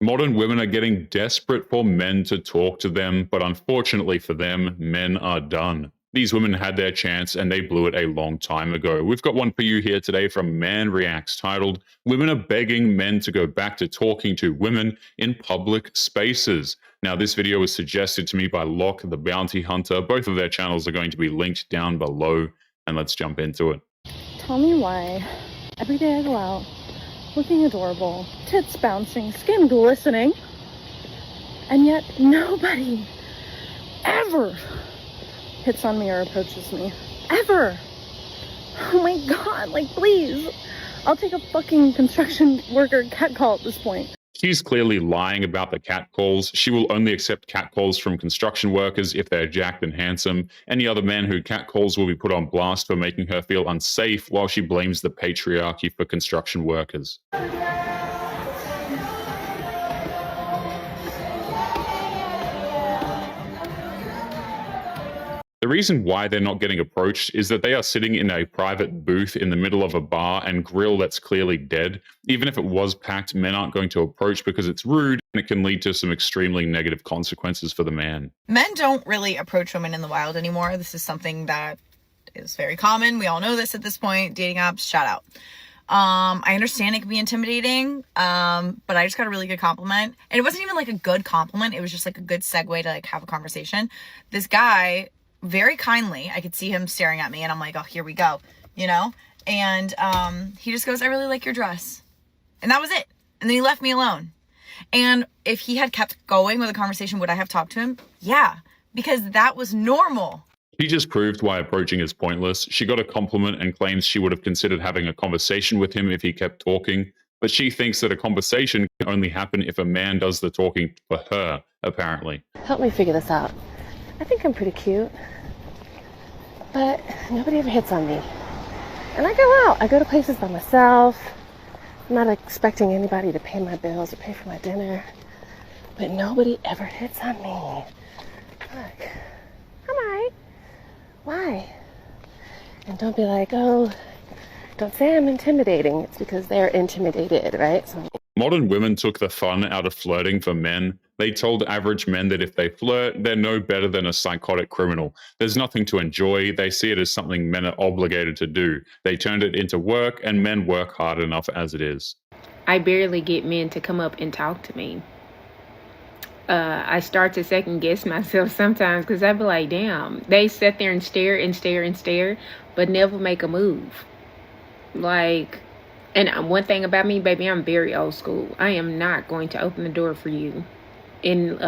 Modern women are getting desperate for men to talk to them, but unfortunately for them, men are done. These women had their chance and they blew it a long time ago. We've got one for you here today from Man Reacts titled, Women Are Begging Men to Go Back to Talking to Women in Public Spaces. Now, this video was suggested to me by Locke the Bounty Hunter. Both of their channels are going to be linked down below, and let's jump into it. Tell me why every day I go out looking adorable, tits bouncing, skin glistening, and yet nobody ever hits on me or approaches me. Ever. Oh my god, like please. I'll take a fucking construction worker catcall at this point. She's clearly lying about the catcalls. She will only accept catcalls from construction workers if they're jacked and handsome. Any other man who catcalls will be put on blast for making her feel unsafe, while she blames the patriarchy for construction workers. The reason why they're not getting approached is that they are sitting in a private booth in the middle of a bar and grill that's clearly dead. Even if it was packed, men aren't going to approach because it's rude and it can lead to some extremely negative consequences for the man. Men don't really approach women in the wild anymore. This is something that is very common. We all know this at this point. Dating apps, shout out. I understand it can be intimidating, but I just got a really good compliment. And it wasn't even like a good compliment. It was just like a good segue to like have a conversation. This guy, very kindly, I could see him staring at me and I'm like, oh, here we go, you know? And he just goes, I really like your dress. And that was it. And then he left me alone. And if he had kept going with the conversation, would I have talked to him? Yeah, because that was normal. She just proved why approaching is pointless. She got a compliment and claims she would have considered having a conversation with him if he kept talking. But she thinks that a conversation can only happen if a man does the talking for her, apparently. Help me figure this out. I think I'm pretty cute, but nobody ever hits on me. And I go out. I go to places by myself. I'm not expecting anybody to pay my bills or pay for my dinner, but nobody ever hits on me. Look, I'm alright. Why? And don't be like, oh, don't say I'm intimidating. It's because they're intimidated, right? So modern women took the fun out of flirting for men. They told average men that if they flirt, they're no better than a psychotic criminal. There's nothing to enjoy. They see it as something men are obligated to do. They turned it into work, and men work hard enough as it is. I barely get men to come up and talk to me. I start to second guess myself sometimes because I be like, damn, they sit there and stare and stare and stare, but never make a move. Like, and one thing about me, baby, I'm very old school. I am not going to open the door for you and,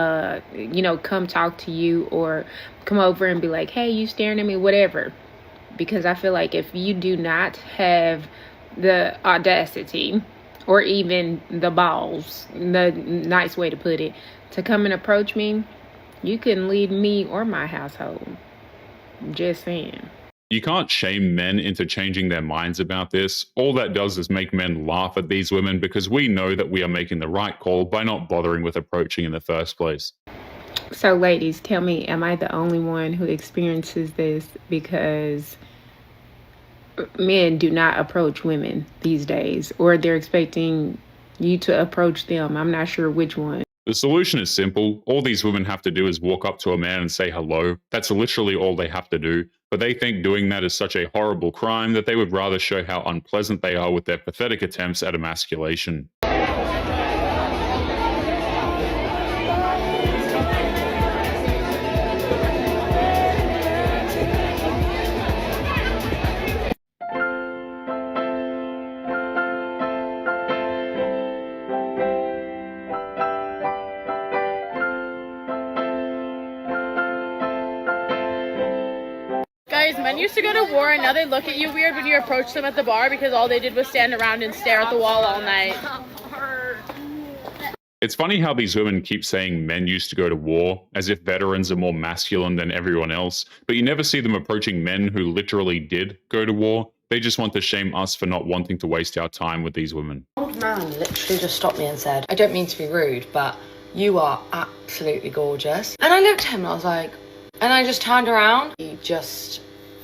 you know, come talk to you or come over and be like, hey, you staring at me, whatever. Because I feel like if you do not have the audacity or even the balls, the nice way to put it, to come and approach me, you couldn't leave me or my household. Just saying. You can't shame men into changing their minds about this. All that does is make men laugh at these women because we know that we are making the right call by not bothering with approaching in the first place. So ladies, tell me, am I the only one who experiences this? Because men do not approach women these days, or they're expecting you to approach them. I'm not sure which one. The solution is simple. All these women have to do is walk up to a man and say hello. That's literally all they have to do. But they think doing that is such a horrible crime that they would rather show how unpleasant they are with their pathetic attempts at emasculation. Guys, men used to go to war and now they look at you weird when you approach them at the bar because all they did was stand around and stare at the wall all night. It's funny how these women keep saying men used to go to war, as if veterans are more masculine than everyone else, but you never see them approaching men who literally did go to war. They just want to shame us for not wanting to waste our time with these women. Old man literally just stopped me and said, I don't mean to be rude, but you are absolutely gorgeous. And I looked at him and I was like, and I just turned around. He just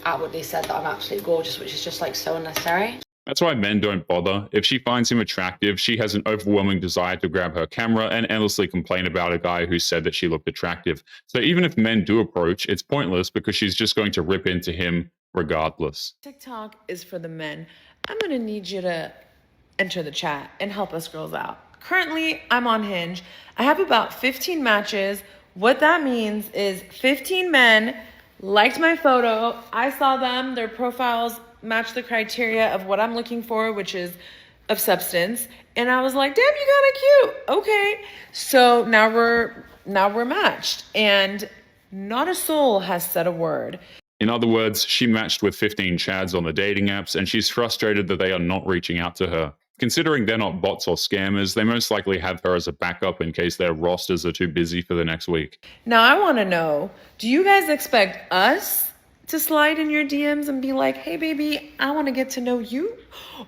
outwardly said that I'm absolutely gorgeous, which is just like so unnecessary. That's why men don't bother. If she finds him attractive, she has an overwhelming desire to grab her camera and endlessly complain about a guy who said that she looked attractive. So even if men do approach, it's pointless because she's just going to rip into him regardless. TikTok is for the men. I'm gonna need you to enter the chat and help us girls out. Currently, I'm on Hinge. I have about 15 matches. What that means is 15 men liked my photo. I saw them, their profiles match the criteria of what I'm looking for, which is of substance. And I was like, damn, you kinda cute. Okay. So now we're matched. And not a soul has said a word. In other words, she matched with 15 chads on the dating apps and she's frustrated that they are not reaching out to her. Considering they're not bots or scammers, they most likely have her as a backup in case their rosters are too busy for the next week. Now I wanna know, do you guys expect us to slide in your DMs and be like, hey baby, I wanna get to know you?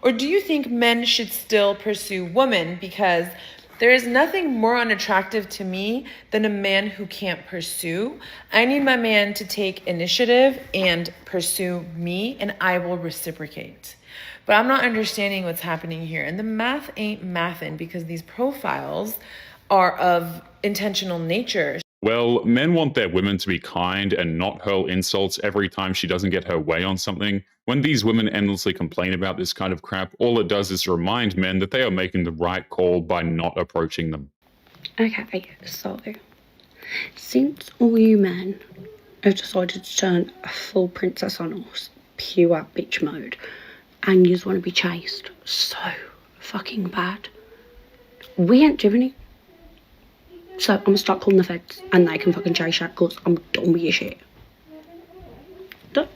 Or do you think men should still pursue women? Because there is nothing more unattractive to me than a man who can't pursue. I need my man to take initiative and pursue me, and I will reciprocate. But I'm not understanding what's happening here. And the math ain't mathin' because these profiles are of intentional nature. Well, men want their women to be kind and not hurl insults every time she doesn't get her way on something. When these women endlessly complain about this kind of crap, all it does is remind men that they are making the right call by not approaching them. Okay, so since all you men have decided to turn a full princess on us, pure bitch mode, and you just want to be chased so fucking bad, we ain't doing it. So I'm gonna start calling the feds and they can fucking chase you because I'm done with your shit. Done.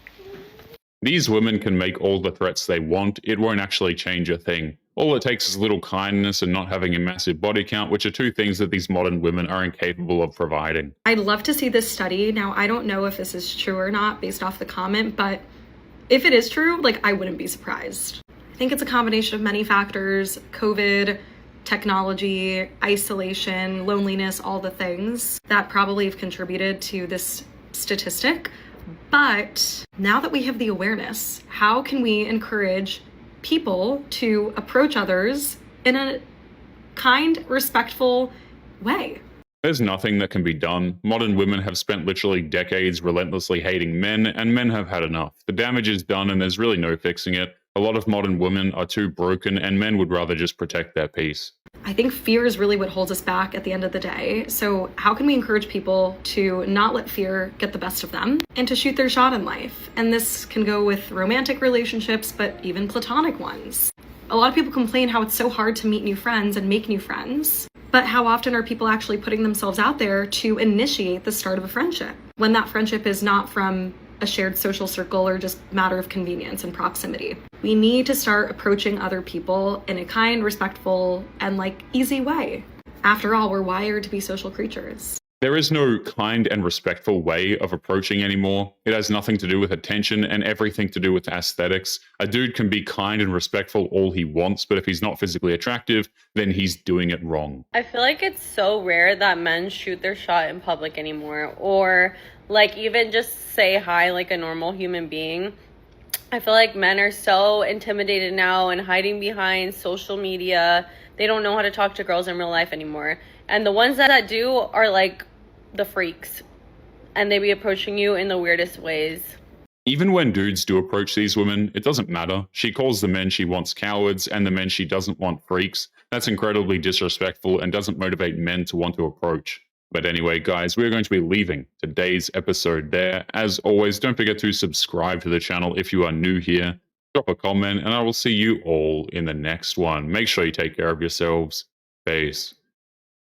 These women can make all the threats they want, it won't actually change a thing. All it takes is a little kindness and not having a massive body count, which are two things that these modern women are incapable of providing. I'd love to see this study. Now, I don't know if this is true or not based off the comment, but if it is true, I wouldn't be surprised. I think it's a combination of many factors: COVID, technology, isolation, loneliness, all the things that probably have contributed to this statistic. But now that we have the awareness, how can we encourage people to approach others in a kind, respectful way? There's nothing that can be done. Modern women have spent literally decades relentlessly hating men, and men have had enough. The damage is done and there's really no fixing it. A lot of modern women are too broken and men would rather just protect their peace. I think fear is really what holds us back at the end of the day. So how can we encourage people to not let fear get the best of them and to shoot their shot in life? And this can go with romantic relationships, but even platonic ones. A lot of people complain how it's so hard to meet new friends and make new friends. But how often are people actually putting themselves out there to initiate the start of a friendship when that friendship is not from a shared social circle or just matter of convenience and proximity? We need to start approaching other people in a kind, respectful, and easy way. After all, we're wired to be social creatures. There is no kind and respectful way of approaching anymore. It has nothing to do with attention and everything to do with aesthetics. A dude can be kind and respectful all he wants, but if he's not physically attractive, then he's doing it wrong. I feel like it's so rare that men shoot their shot in public anymore, or even just say hi like a normal human being. I feel like men are so intimidated now and hiding behind social media. They don't know how to talk to girls in real life anymore. And the ones that do are the freaks, and they be approaching you in the weirdest ways. Even when dudes do approach these women, it doesn't matter. She calls the men she wants cowards and the men she doesn't want freaks. That's incredibly disrespectful and doesn't motivate men to want to approach. But anyway, guys, we're going to be leaving today's episode there. As always, don't forget to subscribe to the channel if you are new here. Drop a comment, and I will see you all in the next one. Make sure you take care of yourselves. Peace.